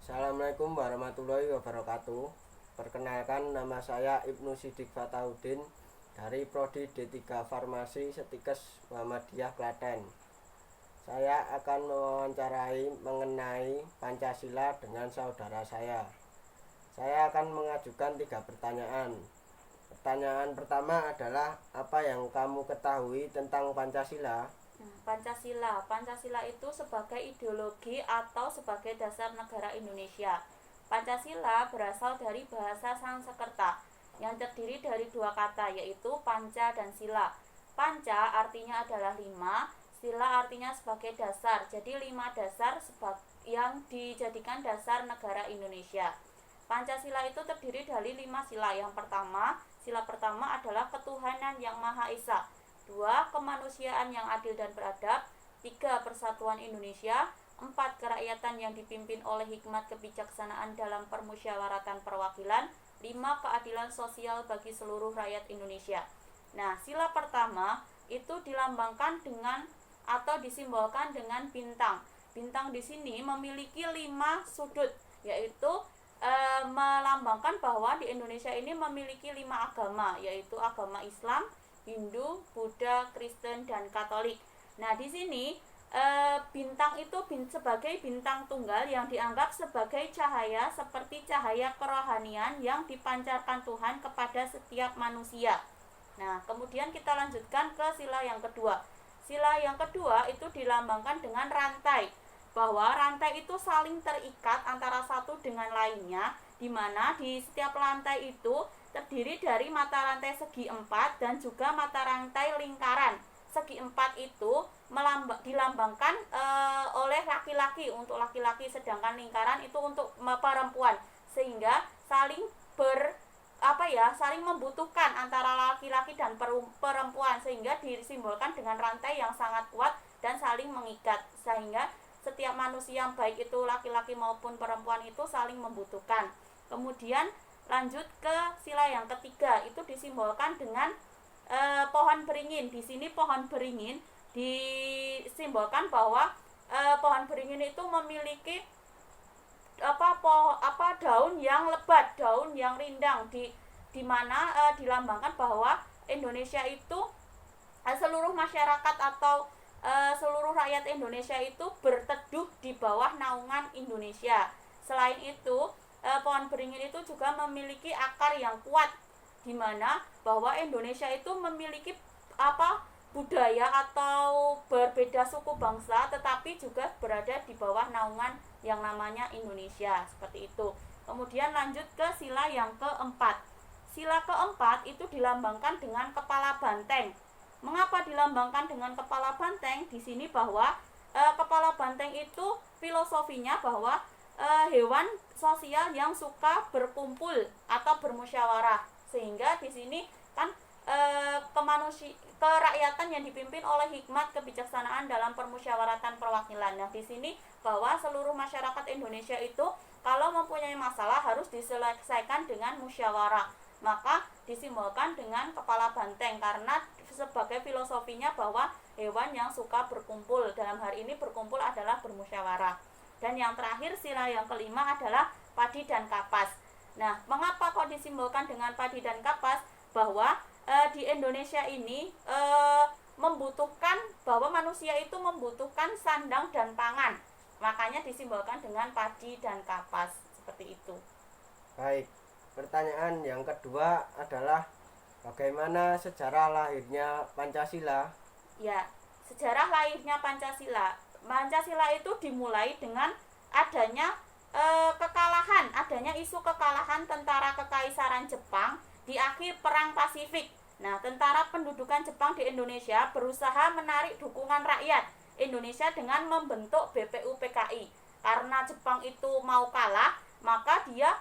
Assalamualaikum warahmatullahi wabarakatuh. Perkenalkan, nama saya Ibnu Sidik Fatauddin dari Prodi D3 Farmasi Setikes Muhammadiyah Klaten. Saya akan mewawancarai mengenai Pancasila dengan saudara saya. Saya akan mengajukan 3 pertanyaan. Pertanyaan pertama adalah, apa yang kamu ketahui tentang Pancasila? Pancasila itu sebagai ideologi atau sebagai dasar negara Indonesia. Pancasila berasal dari bahasa Sanskerta yang terdiri dari 2 kata, yaitu panca dan sila. Panca artinya adalah 5, sila artinya sebagai dasar. Jadi 5 dasar yang dijadikan dasar negara Indonesia. Pancasila itu terdiri dari 5 sila. Yang pertama, sila pertama adalah ketuhanan yang Maha Esa. 2. Kemanusiaan yang adil dan beradab. 3. Persatuan Indonesia. 4. Kerakyatan yang dipimpin oleh hikmat kebijaksanaan dalam permusyawaratan perwakilan. 5. Keadilan sosial bagi seluruh rakyat Indonesia. Nah, sila pertama itu dilambangkan dengan atau disimbolkan dengan bintang. Bintang di sini memiliki 5 sudut, yaitu melambangkan bahwa di Indonesia ini memiliki 5 agama, yaitu agama Islam, Hindu, Buddha, Kristen, dan Katolik. Nah, di sini bintang itu sebagai bintang tunggal yang dianggap sebagai cahaya seperti cahaya kerohanian yang dipancarkan Tuhan kepada setiap manusia. Nah, kemudian kita lanjutkan ke sila yang kedua. Sila yang kedua itu dilambangkan dengan rantai, bahwa rantai itu saling terikat antara satu dengan lainnya, di mana di setiap lantai itu terdiri dari mata rantai segi 4 dan juga mata rantai lingkaran. Segi 4 itu dilambangkan oleh laki-laki untuk laki-laki, sedangkan lingkaran itu untuk perempuan, sehingga saling saling membutuhkan antara laki-laki dan perempuan, sehingga disimbolkan dengan rantai yang sangat kuat dan saling mengikat, sehingga setiap manusia baik itu laki-laki maupun perempuan itu saling membutuhkan. Kemudian lanjut ke sila yang ketiga, itu disimbolkan dengan pohon beringin. Di sini pohon beringin disimbolkan bahwa pohon beringin itu memiliki daun yang lebat, daun yang rindang, di mana dilambangkan bahwa Indonesia itu seluruh masyarakat atau seluruh rakyat Indonesia itu berteduh di bawah naungan Indonesia. Selain itu, pohon beringin itu juga memiliki akar yang kuat, di mana bahwa Indonesia itu memiliki budaya atau berbeda suku bangsa, tetapi juga berada di bawah naungan yang namanya Indonesia, seperti itu. Kemudian lanjut ke sila yang keempat. Sila keempat itu dilambangkan dengan kepala banteng. Mengapa dilambangkan dengan kepala banteng? Di sini bahwa kepala banteng itu filosofinya bahwa hewan sosial yang suka berkumpul atau bermusyawarah, sehingga di sini kan kerakyatan yang dipimpin oleh hikmat kebijaksanaan dalam permusyawaratan perwakilan. Nah, di sini bahwa seluruh masyarakat Indonesia itu kalau mempunyai masalah harus diselesaikan dengan musyawarah, maka disimbolkan dengan kepala banteng, karena sebagai filosofinya bahwa hewan yang suka berkumpul, dalam hari ini berkumpul adalah bermusyawarah. Dan yang terakhir, sila yang kelima adalah padi dan kapas. Nah, mengapa kok disimbolkan dengan padi dan kapas? Bahwa di Indonesia ini membutuhkan, bahwa manusia itu membutuhkan sandang dan pangan, makanya disimbolkan dengan padi dan kapas, seperti itu. Baik, pertanyaan yang kedua adalah, bagaimana sejarah lahirnya Pancasila? Ya, sejarah lahirnya Pancasila. Pancasila itu dimulai dengan adanya adanya isu kekalahan tentara Kekaisaran Jepang di akhir Perang Pasifik. Nah, tentara pendudukan Jepang di Indonesia berusaha menarik dukungan rakyat Indonesia dengan membentuk BPUPKI. Karena Jepang itu mau kalah, maka dia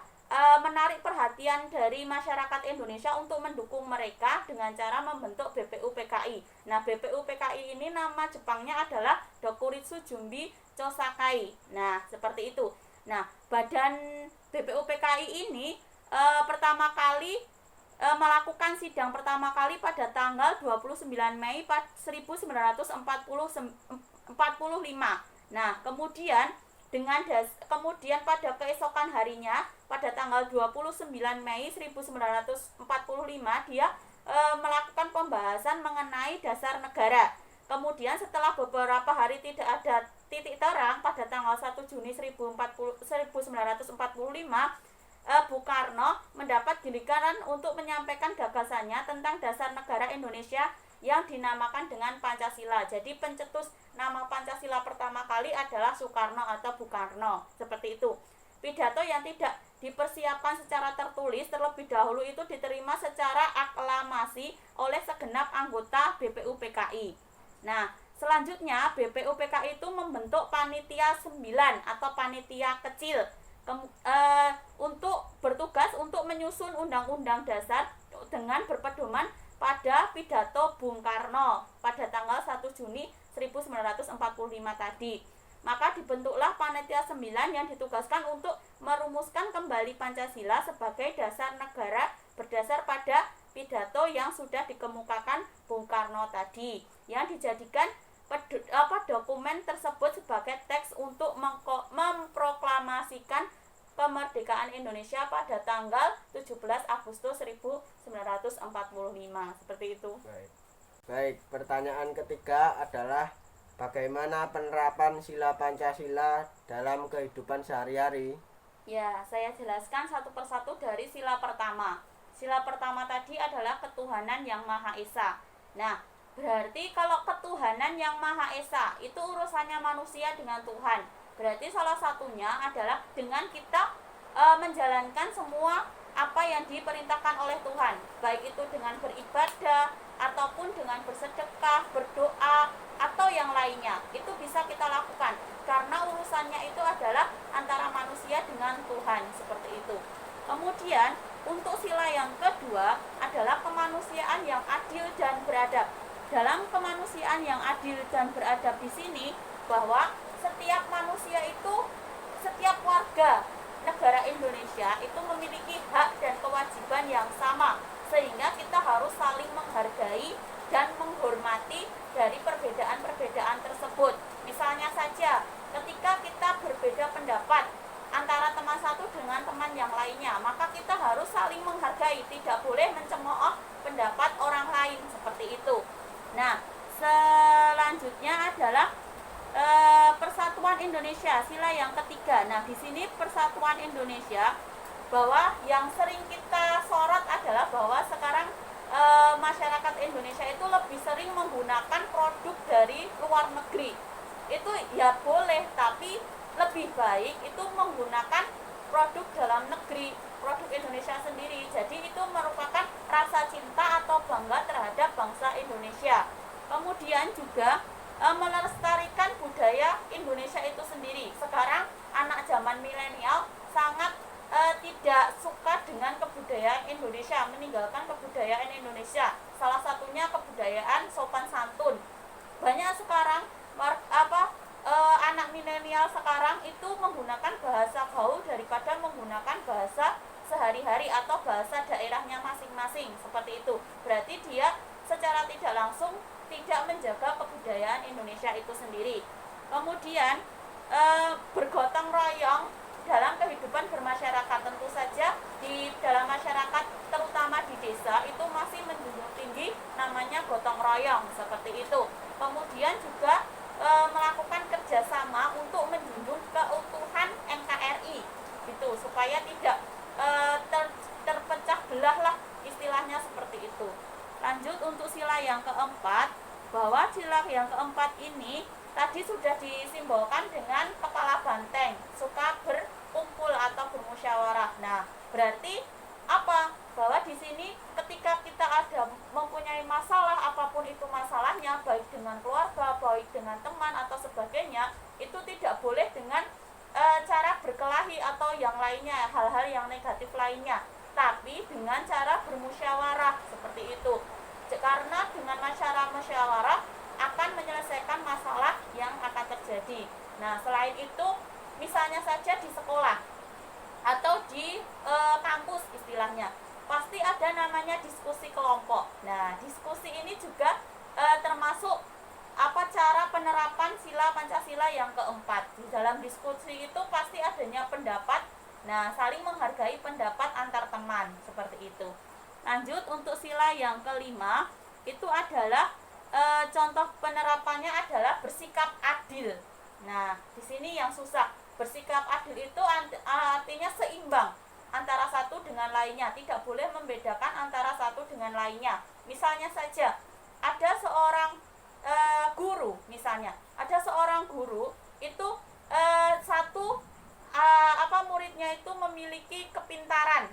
menarik perhatian dari masyarakat Indonesia untuk mendukung mereka dengan cara membentuk BPUPKI. Nah, BPUPKI ini nama Jepangnya adalah Dokuritsu Jumbi Chosakai. Nah, seperti itu. Nah, badan BPUPKI ini pertama kali melakukan sidang pertama kali pada tanggal 29 Mei 1945. Nah, kemudian Kemudian pada keesokan harinya, pada tanggal 29 Mei 1945, dia melakukan pembahasan mengenai dasar negara. Kemudian setelah beberapa hari tidak ada titik terang, pada tanggal 1 Juni 1945, Bung Karno mendapat giliran untuk menyampaikan gagasannya tentang dasar negara Indonesia yang dinamakan dengan Pancasila. Jadi pencetus nama Pancasila pertama kali adalah Soekarno atau Bung Karno, seperti itu. Pidato yang tidak dipersiapkan secara tertulis terlebih dahulu itu diterima secara aklamasi oleh segenap anggota BPUPKI. Nah, selanjutnya BPUPKI itu membentuk panitia 9 atau panitia kecil untuk bertugas untuk menyusun undang-undang dasar dengan berpedoman pada pidato Bung Karno pada tanggal 1 Juni 1945 tadi. Maka dibentuklah panitia 9 yang ditugaskan untuk merumuskan kembali Pancasila sebagai dasar negara berdasar pada pidato yang sudah dikemukakan Bung Karno tadi, yang dijadikan dokumen tersebut sebagai teks untuk memproklamasikan kemerdekaan Indonesia pada tanggal 17 Agustus 1945. Seperti itu. Baik, pertanyaan ketiga adalah bagaimana penerapan sila Pancasila dalam kehidupan sehari-hari? Ya, saya jelaskan satu persatu dari sila pertama. Sila pertama tadi adalah ketuhanan yang Maha Esa. Nah, berarti kalau ketuhanan yang Maha Esa itu urusannya manusia dengan Tuhan. Berarti salah satunya adalah dengan kita menjalankan semua apa yang diperintahkan oleh Tuhan, baik itu dengan beribadah ataupun dengan bersedekah, berdoa atau yang lainnya. Itu bisa kita lakukan karena urusannya itu adalah antara manusia dengan Tuhan, seperti itu. Kemudian untuk sila yang kedua adalah kemanusiaan yang adil dan beradab. Dalam kemanusiaan yang adil dan beradab di sini bahwa setiap manusia itu, setiap warga negara Indonesia itu memiliki hak dan kewajiban yang sama, sehingga kita harus saling menghargai dan menghormati dari perbedaan-perbedaan tersebut. Misalnya saja, ketika kita berbeda pendapat antara teman satu dengan teman yang lainnya, maka kita harus saling menghargai, tidak boleh mencemooh pendapat orang lain, seperti itu. Nah, selanjutnya adalah Persatuan Indonesia, sila yang ketiga. Nah, di sini Persatuan Indonesia, bahwa yang sering kita sorot adalah bahwa sekarang masyarakat Indonesia itu lebih sering menggunakan produk dari luar negeri. Itu ya boleh, tapi lebih baik itu menggunakan produk dalam negeri, produk Indonesia sendiri. Jadi itu merupakan rasa cinta atau bangga terhadap bangsa Indonesia. Kemudian juga melestarikan budaya Indonesia itu sendiri. Sekarang anak zaman milenial sangat tidak suka dengan kebudayaan Indonesia, meninggalkan kebudayaan Indonesia. Salah satunya kebudayaan sopan santun. Banyak sekarang anak milenial sekarang itu menggunakan bahasa gaul daripada menggunakan bahasa sehari-hari atau bahasa daerahnya masing-masing, seperti itu. Berarti dia secara tidak langsung tidak menjaga kebudayaan Indonesia itu sendiri. Kemudian bergotong royong dalam kehidupan bermasyarakat, tentu saja di dalam masyarakat terutama di desa itu masih menjunjung tinggi namanya gotong royong, seperti itu. Kemudian juga melakukan kerjasama untuk menjunjung keutuhan NKRI gitu, supaya tidak terpecah belah lah, istilahnya seperti itu. Lanjut untuk sila yang keempat, bahwa sila yang keempat ini tadi sudah disimbolkan dengan kepala banteng, suka berkumpul atau bermusyawarah. Nah, berarti apa? Bahwa di sini ketika kita ada mempunyai masalah, apapun itu masalahnya, baik dengan keluarga, baik dengan teman atau sebagainya, itu tidak boleh dengan cara berkelahi atau yang lainnya, hal-hal yang negatif lainnya, tapi dengan cara bermusyawarah, seperti itu. Karena dengan musyawarah akan menyelesaikan masalah yang akan terjadi. Nah, selain itu, misalnya saja di sekolah atau di kampus istilahnya, pasti ada namanya diskusi kelompok. Nah, diskusi ini juga termasuk apa cara penerapan sila Pancasila yang keempat. Di dalam diskusi itu pasti adanya pendapat. Nah, saling menghargai pendapat antar teman, seperti itu. Lanjut untuk sila yang kelima, itu adalah contoh penerapannya adalah bersikap adil. Nah, di sini yang susah. Bersikap adil itu artinya seimbang antara satu dengan lainnya, tidak boleh membedakan antara satu dengan lainnya. Misalnya saja, ada seorang guru, misalnya ada seorang guru itu muridnya itu memiliki kepintaran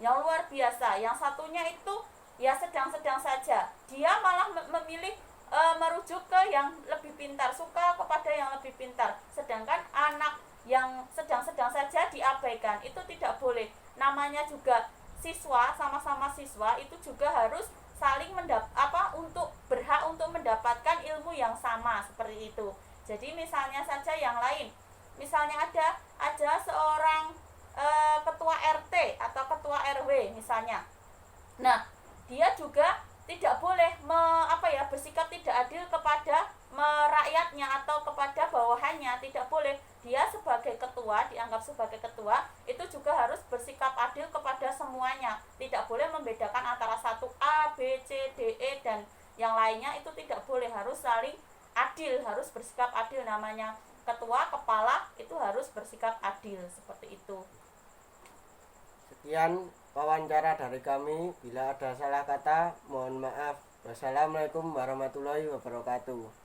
yang luar biasa, yang satunya itu ya sedang-sedang saja, dia malah memilih merujuk ke yang lebih pintar, suka kepada yang lebih pintar, sedangkan anak yang sedang-sedang saja diabaikan. Itu tidak boleh. Namanya juga siswa, sama-sama siswa, itu juga harus saling untuk berhak untuk mendapatkan ilmu yang sama, seperti itu. Jadi misalnya saja yang lain, misalnya ada seorang ketua RT atau ketua RW misalnya. Nah, dia juga tidak boleh bersikap tidak adil kepada rakyatnya atau kepada bawahannya, tidak boleh. Dia sebagai ketua, dianggap sebagai ketua, itu juga harus bersikap adil kepada semuanya. Tidak boleh membedakan antara satu A, B, C, D, E dan yang lainnya, itu tidak boleh, harus saling adil, harus bersikap adil. Namanya ketua, kepala itu harus bersikap adil, seperti itu. Sekian wawancara dari kami. Bila ada salah kata, mohon maaf. Wassalamualaikum warahmatullahi wabarakatuh.